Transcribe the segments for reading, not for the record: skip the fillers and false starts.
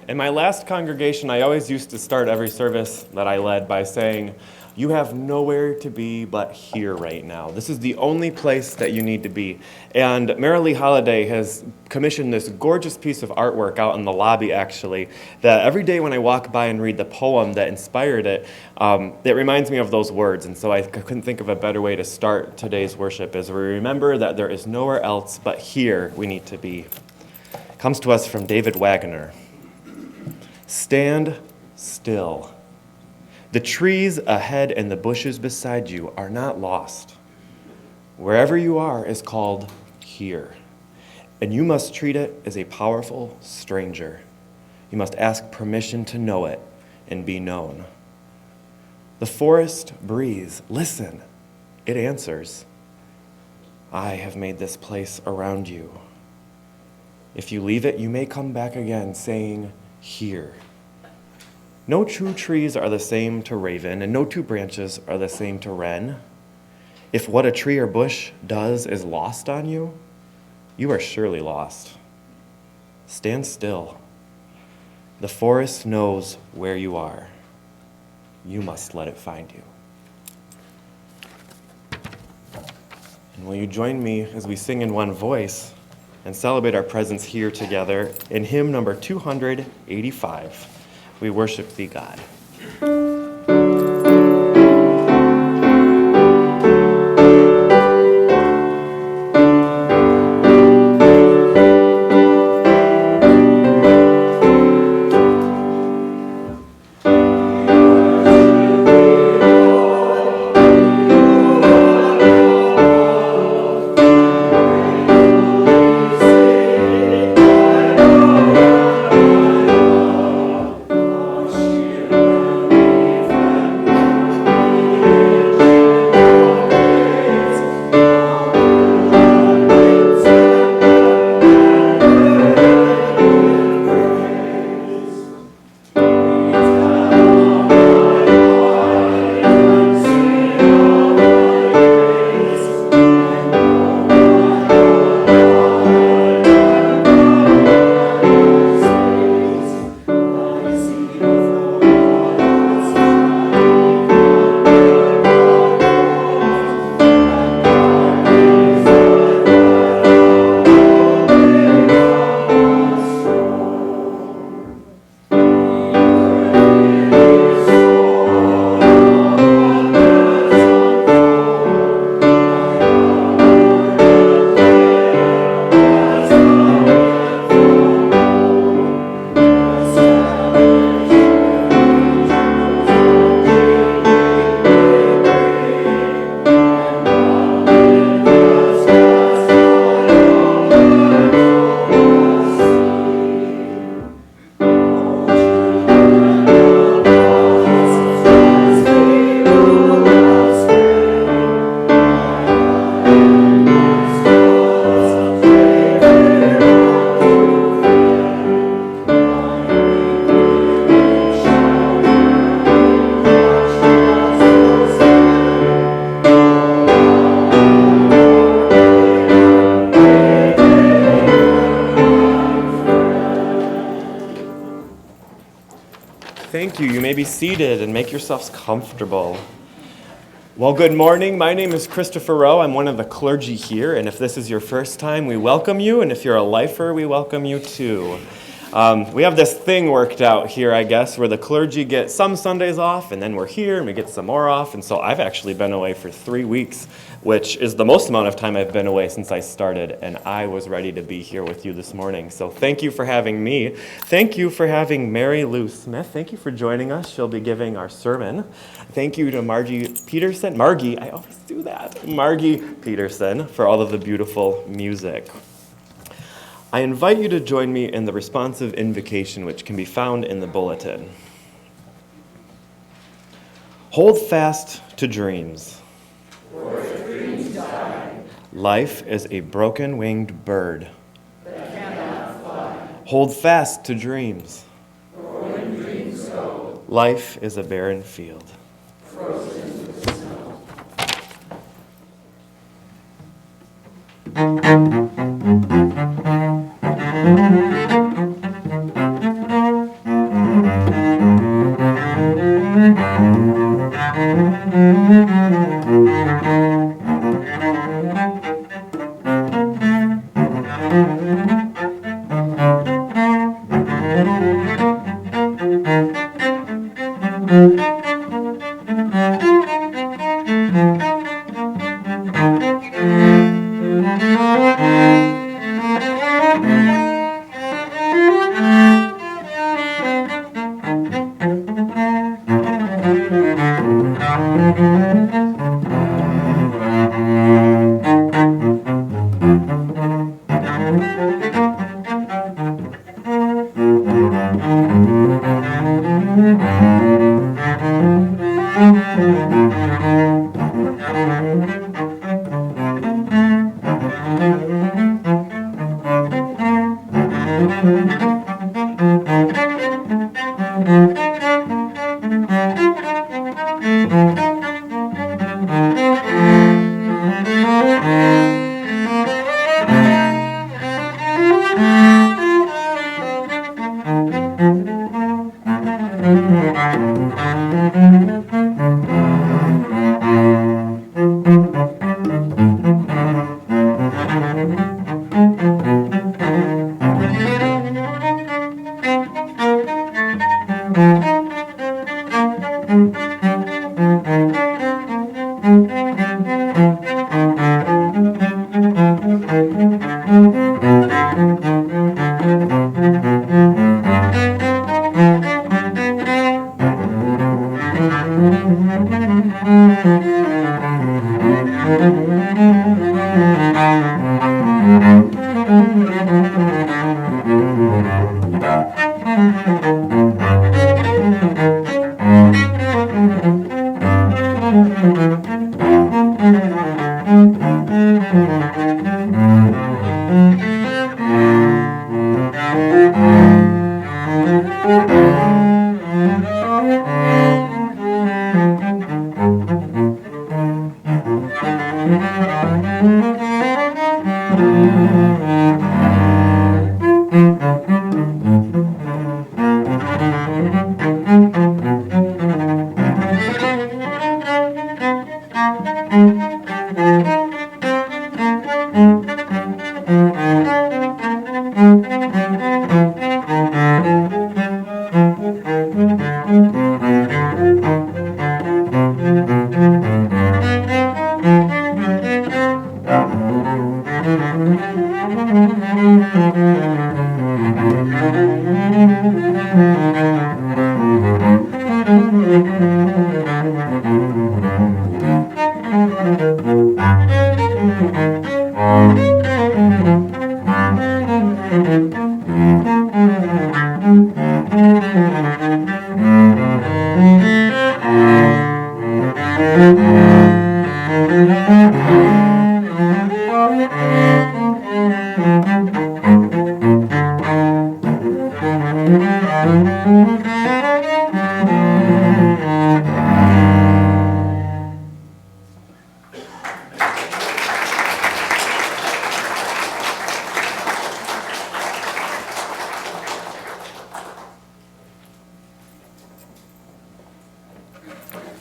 In my last congregation, I always used to start every service that I led by saying, "You have nowhere to be but here right now. This is the only place that you need to be." And Marilee Holiday has commissioned this gorgeous piece of artwork out in the lobby, actually, that every day when I walk by and read the poem that inspired it, it reminds me of those words. And so I couldn't think of a better way to start today's worship as we remember that there is nowhere else but here we need to be. It comes to us from David Wagoner. Stand still. The trees ahead and the bushes beside you are not lost. Wherever you are is called here, and you must treat it as a powerful stranger. You must ask permission to know it and be known. The forest breathes. Listen, it answers. I have made this place around you. If you leave it, you may come back again saying, here. No two trees are the same to raven, and no two branches are the same to wren. If what a tree or bush does is lost on you, you are surely lost. Stand still. The forest knows where you are. You must let it find you. And will you join me as we sing in one voice and celebrate our presence here together in hymn number 285, We Worship Thee, God. with you. You may be seated and make yourselves comfortable. Well, good morning. My name is Christopher Rowe. I'm one of the clergy here, and if this is your first time, we welcome you, and if you're a lifer, we welcome you too. We have this thing worked out here, I guess, where the clergy get some Sundays off, and then we're here, and we get some more off, and so I've actually been away for 3 weeks, which is the most amount of time I've been away since I started, and I was ready to be here with you this morning. So thank you for having me. Thank you for having Mary Lou Smith. Thank you for joining us. She'll be giving our sermon. Thank you to Margie Peterson. I always do that. Margie Peterson for all of the beautiful music. I invite you to join me in the responsive invocation, which can be found in the bulletin. Hold fast to dreams. For if dreams die, life is a broken-winged bird that cannot fly. Hold fast to dreams. For when dreams go, life is a barren field. frozen with snow.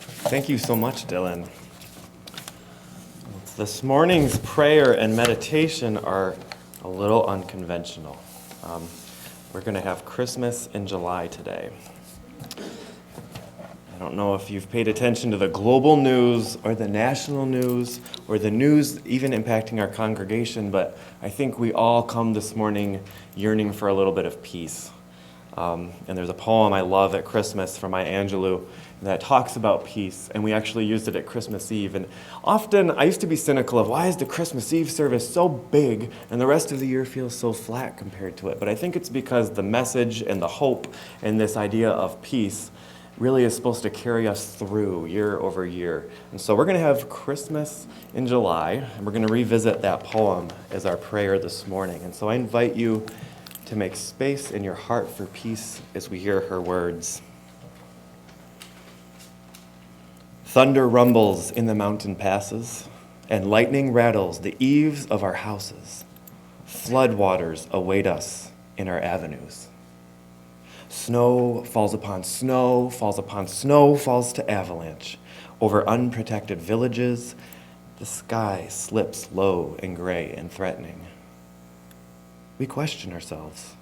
Thank you so much, Dylan. This morning's prayer and meditation are a little unconventional. We're going to have Christmas in July today. I don't know if you've paid attention to the global news or the national news or the news even impacting our congregation, but I think we all come this morning yearning for a little bit of peace. And there's a poem I love at Christmas from Maya Angelou that talks about peace, and we actually used it at Christmas Eve. And often I used to be cynical of why is the Christmas Eve service so big and the rest of the year feels so flat compared to it. But I think it's because the message and the hope and this idea of peace really is supposed to carry us through year over year. And so we're going to have Christmas in July, and we're going to revisit that poem as our prayer this morning. And so I invite you to make space in your heart for peace as we hear her words. Thunder rumbles in the mountain passes, and lightning rattles the eaves of our houses. Floodwaters await us in our avenues. Snow falls upon snow, falls upon snow, falls to avalanche. Over unprotected villages, the sky slips low and gray and threatening. We question ourselves.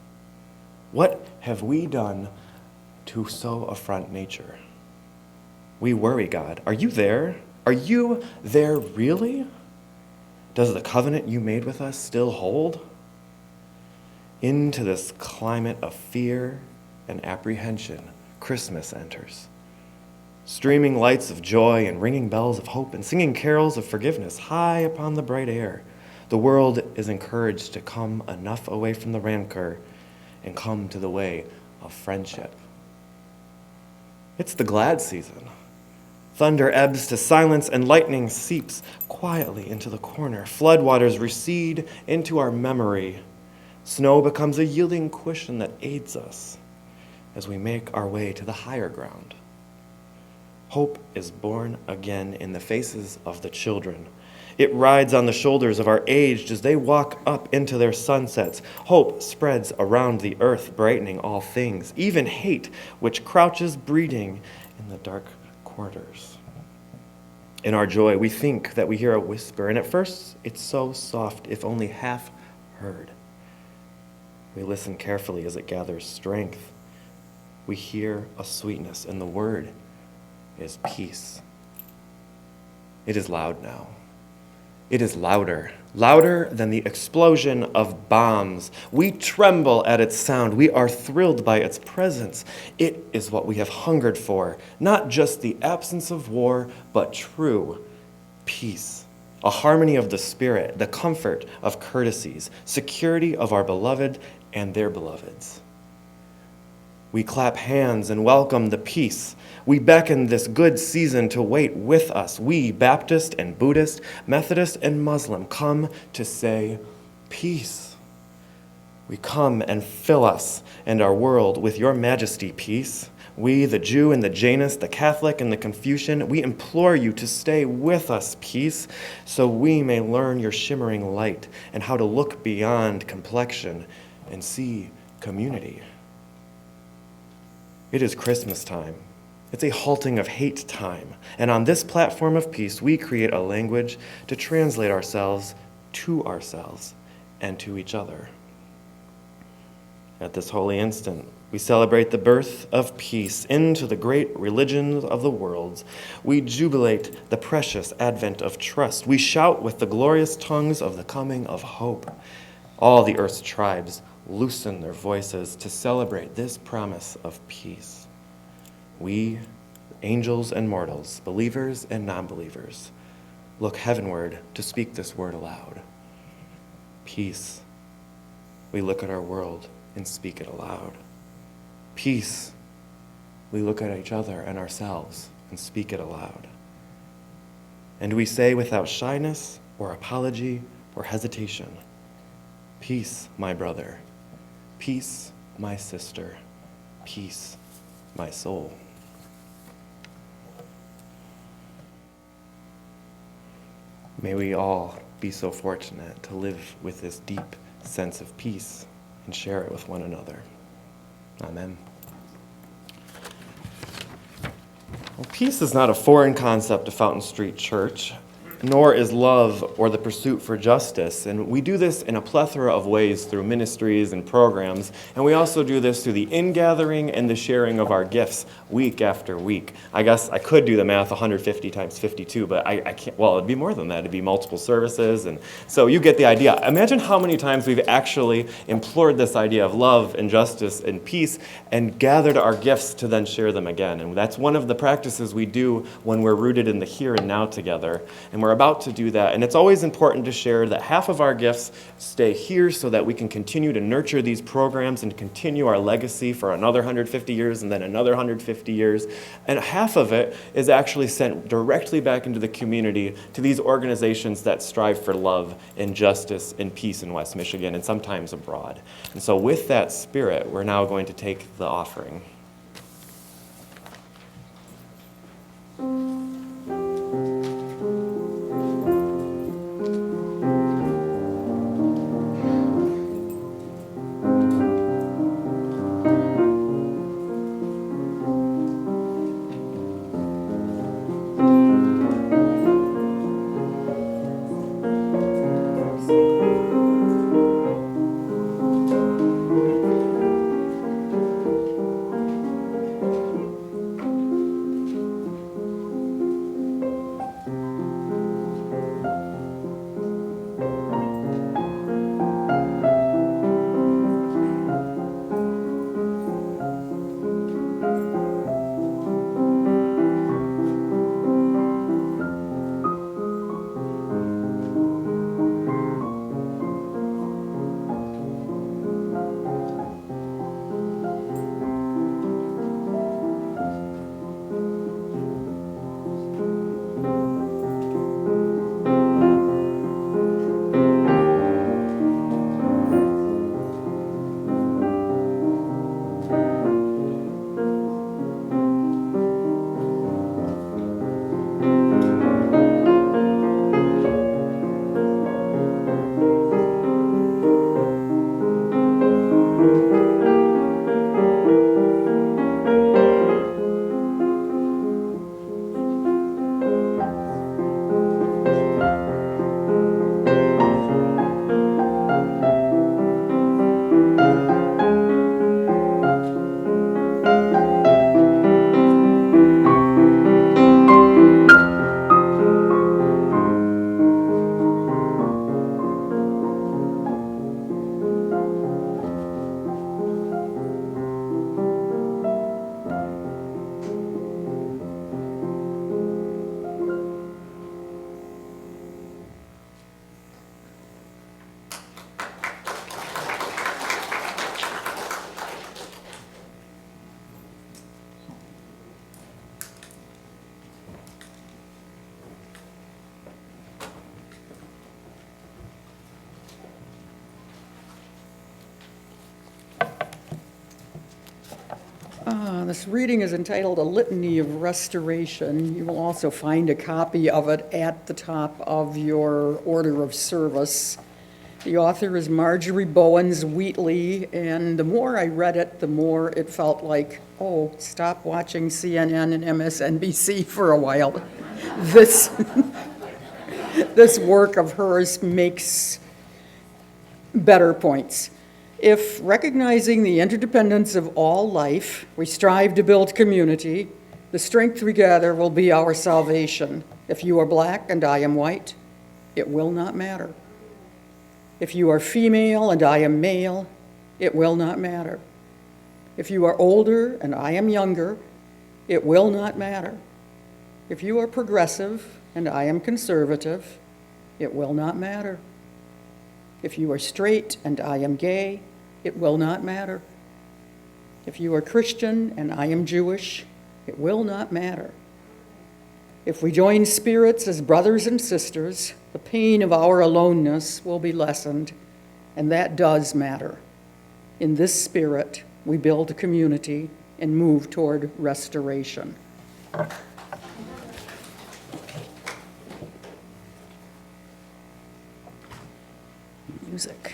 What have we done to so affront nature? We worry, God. Are you there? Are you there really? Does the covenant you made with us still hold? Into this climate of fear and apprehension, Christmas enters. Streaming lights of joy and ringing bells of hope and singing carols of forgiveness high upon the bright air. The world is encouraged to come enough away from the rancor and come to the way of friendship. It's the glad season. Thunder ebbs to silence and lightning seeps quietly into the corner. Floodwaters recede into our memory. Snow becomes a yielding cushion that aids us as we make our way to the higher ground. Hope is born again in the faces of the children. It rides on the shoulders of our aged as they walk up into their sunsets. Hope spreads around the earth, brightening all things, even hate, which crouches breeding in the dark quarters. In our joy, we think that we hear a whisper, and at first it's so soft, if only half heard. We listen carefully as it gathers strength. We hear a sweetness, and the word is peace. It is loud now. It is louder, louder than the explosion of bombs. We tremble at its sound. We are thrilled by its presence. It is what we have hungered for, not just the absence of war, but true peace, a harmony of the spirit, the comfort of courtesies, security of our beloved and their beloveds. We clap hands and welcome the peace. We beckon this good season to wait with us. We, Baptist and Buddhist, Methodist and Muslim, come to say peace. We come and fill us and our world with your majesty, peace. We, the Jew and the Jainist, the Catholic and the Confucian, we implore you to stay with us, peace, so we may learn your shimmering light and how to look beyond complexion and see community. It is Christmas time. It's a halting of hate time. And on this platform of peace, we create a language to translate ourselves and to each other. At this holy instant, we celebrate the birth of peace into the great religions of the world. We jubilate the precious advent of trust. We shout with the glorious tongues of the coming of hope. All the earth's tribes loosen their voices to celebrate this promise of peace. We, angels and mortals, believers and non-believers, look heavenward to speak this word aloud. Peace. We look at our world and speak it aloud. Peace. We look at each other and ourselves and speak it aloud. And we say without shyness or apology or hesitation, peace, my brother. Peace, my sister. Peace, my soul. May we all be so fortunate to live with this deep sense of peace and share it with one another. Amen. Well, peace is not a foreign concept to Fountain Street Church, nor is love or the pursuit for justice. And we do this in a plethora of ways through ministries and programs. And we also do this through the ingathering and the sharing of our gifts week after week. I guess I could do the math 150 times 52, but I can't. Well, it'd be more than that. It'd be multiple services. And so you get the idea. Imagine how many times we've actually implored this idea of love and justice and peace and gathered our gifts to then share them again. And that's one of the practices we do when we're rooted in the here and now together. And we're about to do that. And it's always important to share that half of our gifts stay here so that we can continue to nurture these programs and continue our legacy for another 150 years and then another 150 years. And half of it is actually sent directly back into the community to these organizations that strive for love and justice and peace in West Michigan and sometimes abroad. And so with that spirit, we're now going to take the offering. This reading is entitled A Litany of Restoration. You will also find a copy of it at the top of your order of service. The author is Marjorie Bowens Wheatley, and the more I read it, the more it felt like, oh, stop watching CNN and MSNBC for a while. This work of hers makes better points. If recognizing the interdependence of all life, we strive to build community, the strength we gather will be our salvation. If you are black and I am white, it will not matter. If you are female and I am male, it will not matter. If you are older and I am younger, it will not matter. If you are progressive and I am conservative, it will not matter. If you are straight and I am gay, it will not matter. If you are Christian and I am Jewish, it will not matter. If we join spirits as brothers and sisters, the pain of our aloneness will be lessened, and that does matter. In this spirit, we build a community and move toward restoration. Music.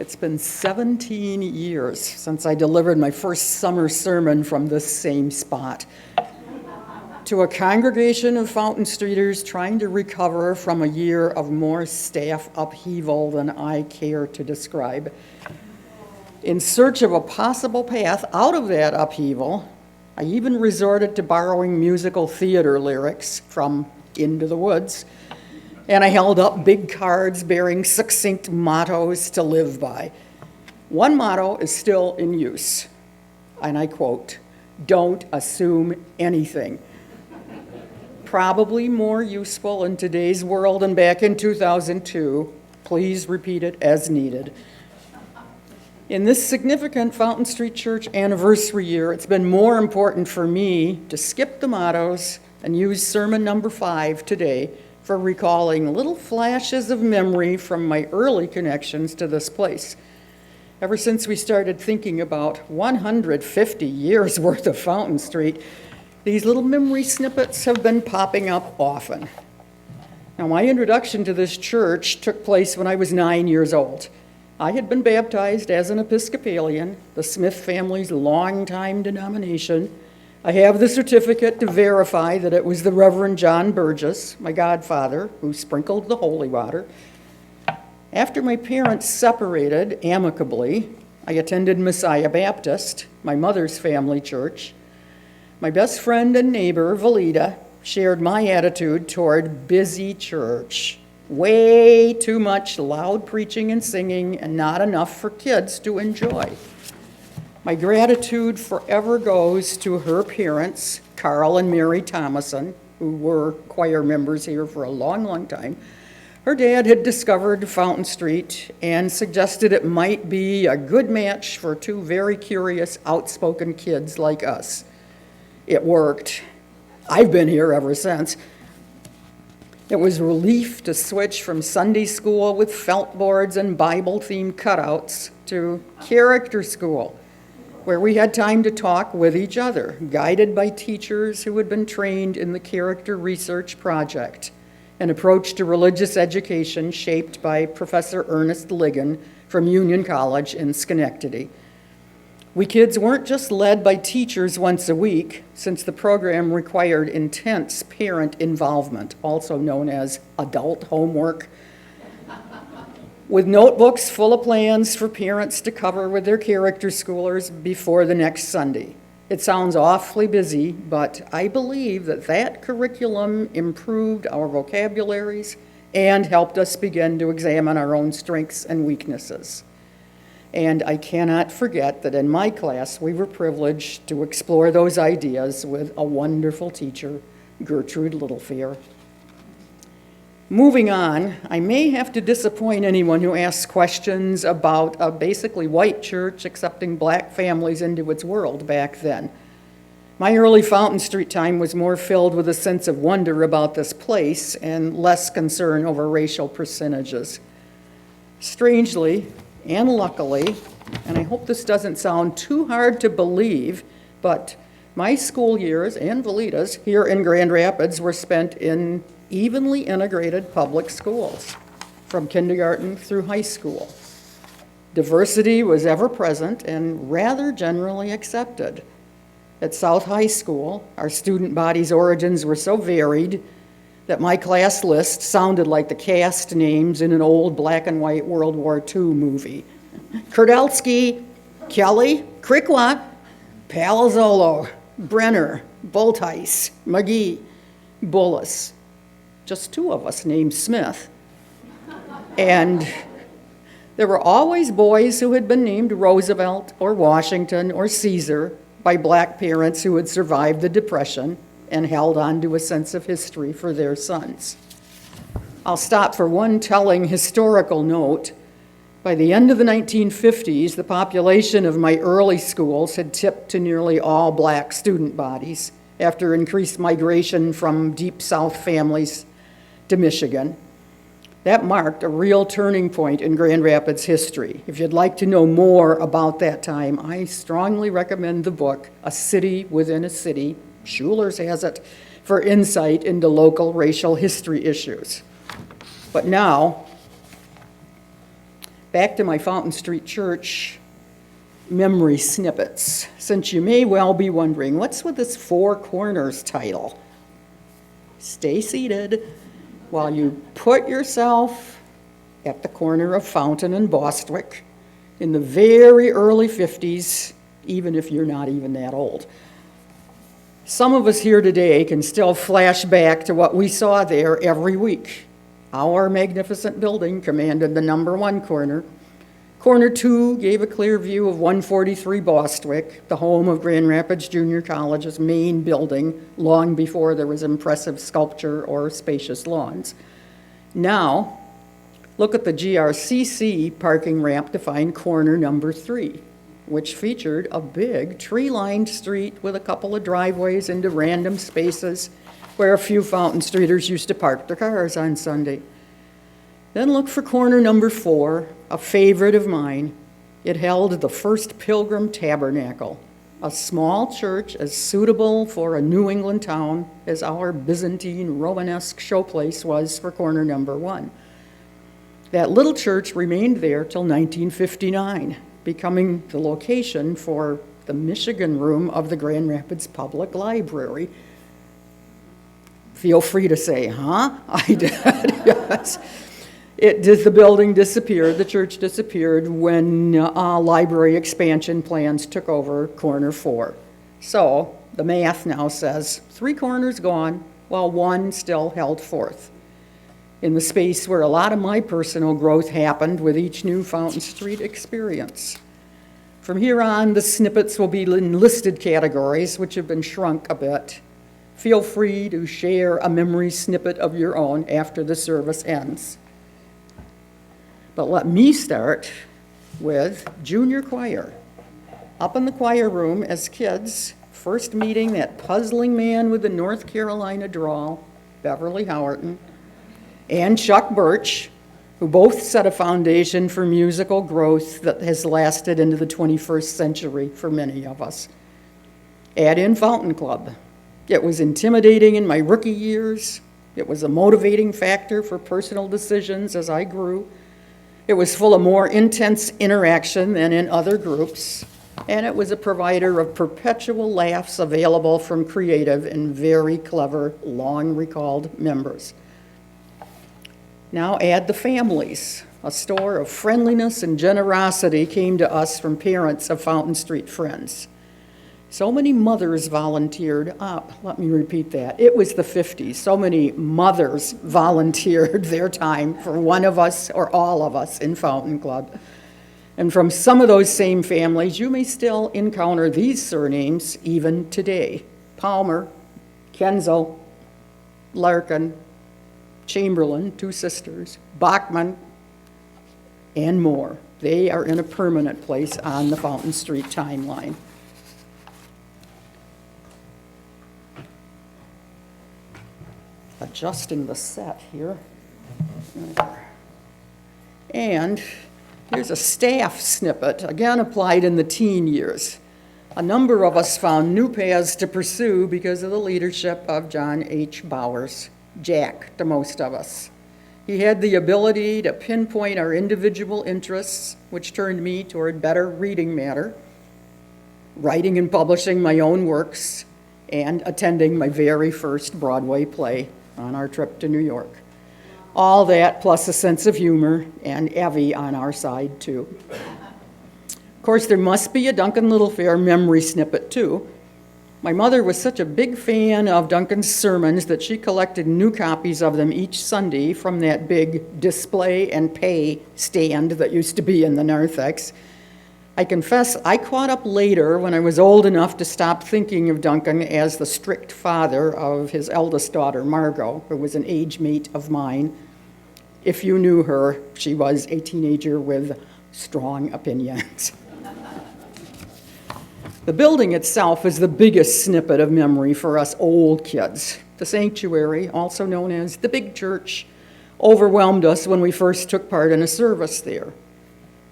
It's been 17 years since I delivered my first summer sermon from this same spot to a congregation of Fountain Streeters trying to recover from a year of more staff upheaval than I care to describe. In search of a possible path out of that upheaval, I even resorted to borrowing musical theater lyrics from Into the Woods, and I held up big cards bearing succinct mottos to live by. One motto is still in use, and I quote, "Don't assume anything." Probably more useful in today's world than back in 2002. Please repeat it as needed. In this significant Fountain Street Church anniversary year, it's been more important for me to skip the mottos and use sermon number 5 today for recalling little flashes of memory from my early connections to this place. Ever since we started thinking about 150 years worth of Fountain Street, these little memory snippets have been popping up often. Now, my introduction to this church took place when I was 9 years old. I had been baptized as an Episcopalian, the Smith family's longtime denomination. I have the certificate to verify that it was the Reverend John Burgess, my godfather, who sprinkled the holy water. After my parents separated amicably, I attended Messiah Baptist, my mother's family church. My best friend and neighbor, Valida, shared my attitude toward busy church. Way too much loud preaching and singing and not enough for kids to enjoy. My gratitude forever goes to her parents, Carl and Mary Thomason, who were choir members here for a long, long time. Her dad had discovered Fountain Street and suggested it might be a good match for two very curious, outspoken kids like us. It worked. I've been here ever since. It was relief to switch from Sunday school with felt boards and Bible-themed cutouts to character school, where we had time to talk with each other, guided by teachers who had been trained in the Character Research Project, an approach to religious education shaped by Professor Ernest Ligon from Union College in Schenectady. We kids weren't just led by teachers once a week, since the program required intense parent involvement, also known as adult homework, with notebooks full of plans for parents to cover with their character schoolers before the next Sunday. It sounds awfully busy, but I believe that that curriculum improved our vocabularies and helped us begin to examine our own strengths and weaknesses. And I cannot forget that in my class, we were privileged to explore those ideas with a wonderful teacher, Gertrude Littlefear. Moving on, I may have to disappoint anyone who asks questions about a basically white church accepting black families into its world back then. My early Fountain Street time was more filled with a sense of wonder about this place and less concern over racial percentages. Strangely, and luckily, and I hope this doesn't sound too hard to believe, but my school years and Valida's here in Grand Rapids were spent in evenly integrated public schools, from kindergarten through high school. Diversity was ever present and rather generally accepted. At South High School, our student body's origins were so varied that my class list sounded like the cast names in an old black and white World War II movie. Kurdelsky, Kelly, Krikwa, Palazzolo, Brenner, Bultice, McGee, Bullis. Just two of us named Smith. And there were always boys who had been named Roosevelt or Washington or Caesar by black parents who had survived the Depression and held on to a sense of history for their sons. I'll stop for one telling historical note. By the end of the 1950s, the population of my early schools had tipped to nearly all black student bodies after increased migration from Deep South families to Michigan. That marked a real turning point in Grand Rapids history. If you'd like to know more about that time, I strongly recommend the book, A City Within a City, Schuler's has it, for insight into local racial history issues. But now, back to my Fountain Street Church memory snippets, since you may well be wondering, what's with this Four Corners title? Stay seated while you put yourself at the corner of Fountain and Bostwick in the very early 50s, even if you're not even that old. Some of us here today can still flash back to what we saw there every week. Our magnificent building commanded the number 1 corner. Corner 2 gave a clear view of 143 Bostwick, the home of Grand Rapids Junior College's main building, long before there was impressive sculpture or spacious lawns. Now, look at the GRCC parking ramp to find corner number 3, which featured a big tree-lined street with a couple of driveways into random spaces where a few Fountain Streeters used to park their cars on Sunday. Then look for corner number 4, a favorite of mine. It held the First Pilgrim Tabernacle, a small church as suitable for a New England town as our Byzantine Romanesque showplace was for corner number 1. That little church remained there till 1959, becoming the location for the Michigan room of the Grand Rapids Public Library. Feel free to say, huh? I did, yes. The building disappeared, the church disappeared when library expansion plans took over corner 4. So the math now says 3 corners gone, while 1 still held forth. In the space where a lot of my personal growth happened with each new Fountain Street experience. From here on, the snippets will be in listed categories, which have been shrunk a bit. Feel free to share a memory snippet of your own after the service ends. But let me start with junior choir. Up in the choir room as kids, first meeting that puzzling man with the North Carolina drawl, Beverly Howerton, and Chuck Birch, who both set a foundation for musical growth that has lasted into the 21st century for many of us. Add in Fountain Club. It was intimidating in my rookie years. It was a motivating factor for personal decisions as I grew. It was full of more intense interaction than in other groups, and it was a provider of perpetual laughs available from creative and very clever, long-recalled members. Now add the families. A store of friendliness and generosity came to us from parents of Fountain Street friends. So many mothers volunteered up. Let me repeat that. It was the 50s. So many mothers volunteered their time for one of us or all of us in Fountain Club. And from some of those same families, you may still encounter these surnames even today. Palmer, Kenzel, Larkin, Chamberlain, 2 sisters, Bachman, and more. They are in a permanent place on the Fountain Street timeline. Adjusting the set here. And here's a staff snippet, again applied in the teen years. A number of us found new paths to pursue because of the leadership of John H. Bowers, Jack to most of us. He had the ability to pinpoint our individual interests, which turned me toward better reading matter, writing and publishing my own works, and attending my very first Broadway play on our trip to New York. All that plus a sense of humor and Evie on our side too. Of course, there must be a Duncan Littlefair memory snippet too. My mother was such a big fan of Duncan's sermons that she collected new copies of them each Sunday from that big display and pay stand that used to be in the narthex. I confess I caught up later when I was old enough to stop thinking of Duncan as the strict father of his eldest daughter, Margot, who was an age mate of mine. If you knew her, she was a teenager with strong opinions. The building itself is the biggest snippet of memory for us old kids. The sanctuary, also known as the big church, overwhelmed us when we first took part in a service there.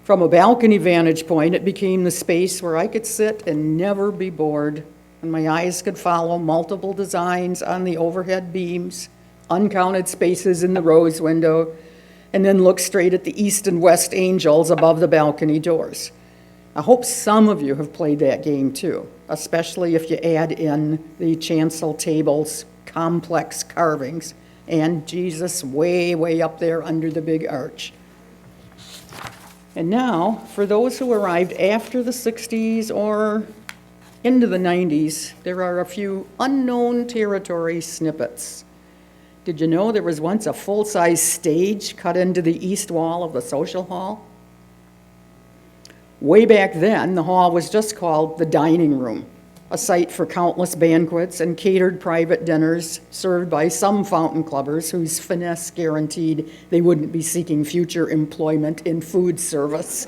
From a balcony vantage point, it became the space where I could sit and never be bored, and my eyes could follow multiple designs on the overhead beams, uncounted spaces in the rose window, and then look straight at the east and west angels above the balcony doors. I hope some of you have played that game too, especially if you add in the chancel table's complex carvings and Jesus way, way up there under the big arch. And now, for those who arrived after the 60s or into the 90s, there are a few unknown territory snippets. Did you know there was once a full-size stage cut into the east wall of the social hall? Way back then, the hall was just called the dining room, a site for countless banquets and catered private dinners served by some fountain clubbers whose finesse guaranteed they wouldn't be seeking future employment in food service.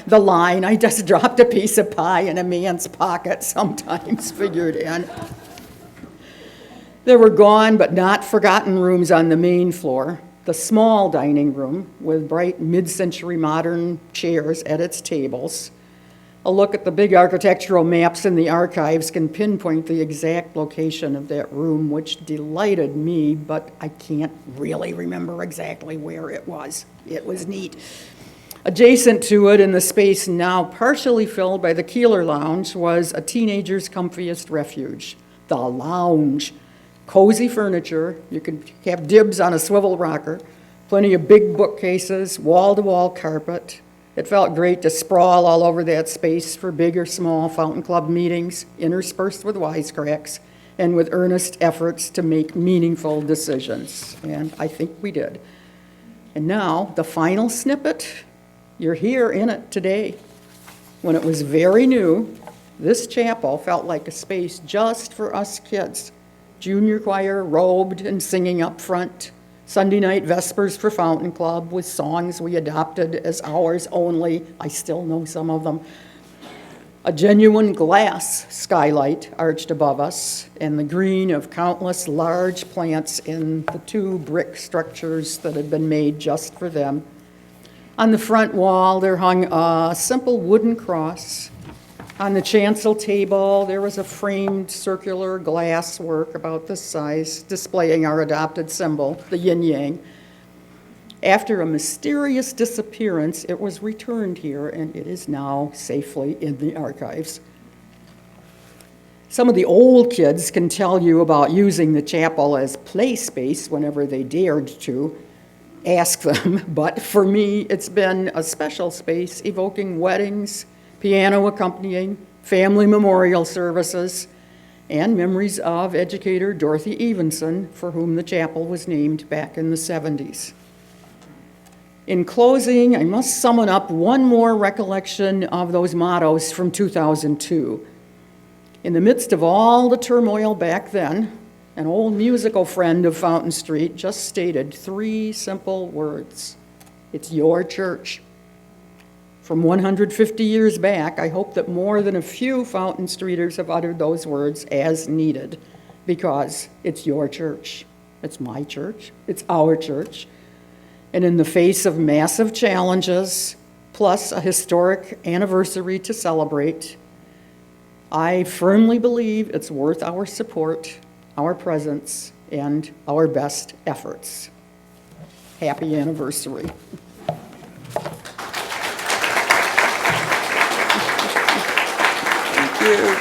The line, "I just dropped a piece of pie in a man's pocket," sometimes figured in. There were gone but not forgotten rooms on the main floor. The small dining room with bright mid-century modern chairs at its tables. A look at the big architectural maps in the archives can pinpoint the exact location of that room, which delighted me, but I can't really remember exactly where it was. It was neat. Adjacent to it, in the space now partially filled by the Keeler Lounge, was a teenager's comfiest refuge, the lounge. Cozy furniture, you could have dibs on a swivel rocker, plenty of big bookcases, wall-to-wall carpet. It felt great to sprawl all over that space for big or small Fountain Club meetings, interspersed with wisecracks and with earnest efforts to make meaningful decisions. And I think we did. And now, the final snippet, you're here in it today. When it was very new, this chapel felt like a space just for us kids. Junior choir robed and singing up front. Sunday night vespers for Fountain Club with songs we adopted as ours only. I still know some of them. A genuine glass skylight arched above us, and the green of countless large plants in the 2 brick structures that had been made just for them. On the front wall, there hung a simple wooden cross. On the chancel table, there was a framed circular glass work about this size, displaying our adopted symbol, the yin-yang. After a mysterious disappearance, it was returned here, and it is now safely in the archives. Some of the old kids can tell you about using the chapel as play space whenever they dared to. Ask them, but for me, it's been a special space evoking weddings, piano accompanying, family memorial services, and memories of educator Dorothy Evenson, for whom the chapel was named back in the 70s. In closing, I must summon up one more recollection of those mottos from 2002. In the midst of all the turmoil back then, an old musical friend of Fountain Street just stated 3 simple words: "It's your church." From 150 years back, I hope that more than a few Fountain Streeters have uttered those words as needed, because it's your church. It's my church. It's our church. And in the face of massive challenges, plus a historic anniversary to celebrate, I firmly believe it's worth our support, our presence, and our best efforts. Happy anniversary. Thank you.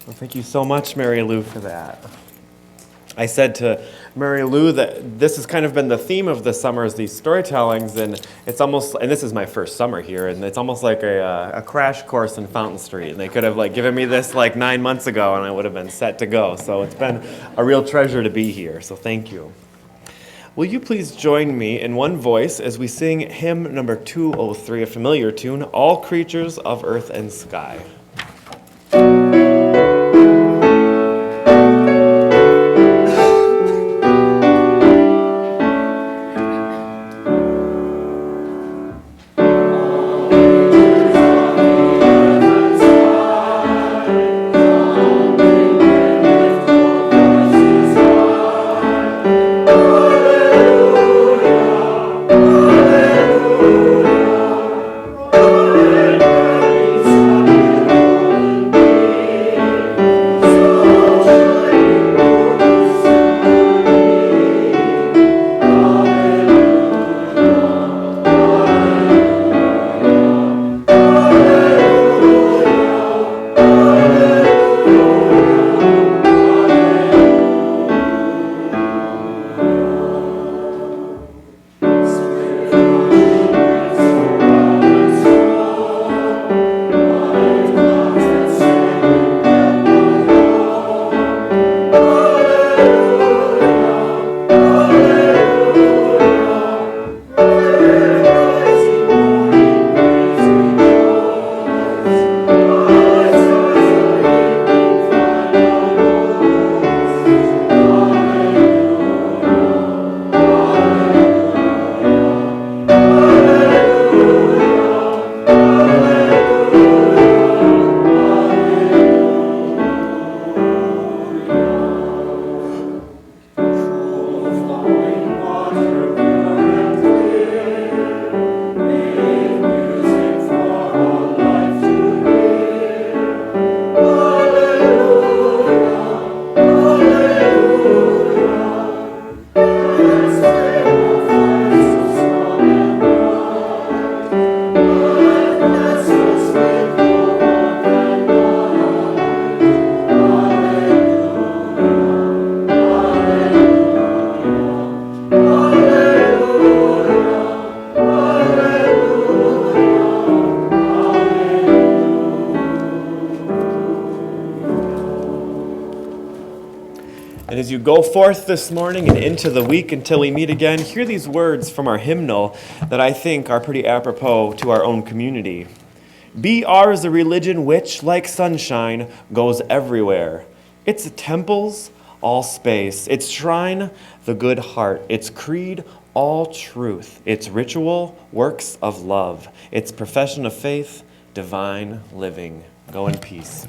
Well, thank you so much, Mary Lou, for that. I said to Mary Lou that this has kind of been the theme of the summer, is these storytellings, and it's almost, and this is my first summer here, and it's almost like a crash course in Fountain Street, and they could have given me this 9 months ago, and I would have been set to go. So it's been a real treasure to be here. So thank you. Will you please join me in one voice as we sing hymn number 203, a familiar tune, "All Creatures of Earth and Sky." And as you go forth this morning and into the week until we meet again, hear these words from our hymnal that I think are pretty apropos to our own community. Be ours a religion which, like sunshine, goes everywhere. Its temples, all space. Its shrine, the good heart. Its creed, all truth. Its ritual, works of love. Its profession of faith, divine living. Go in peace.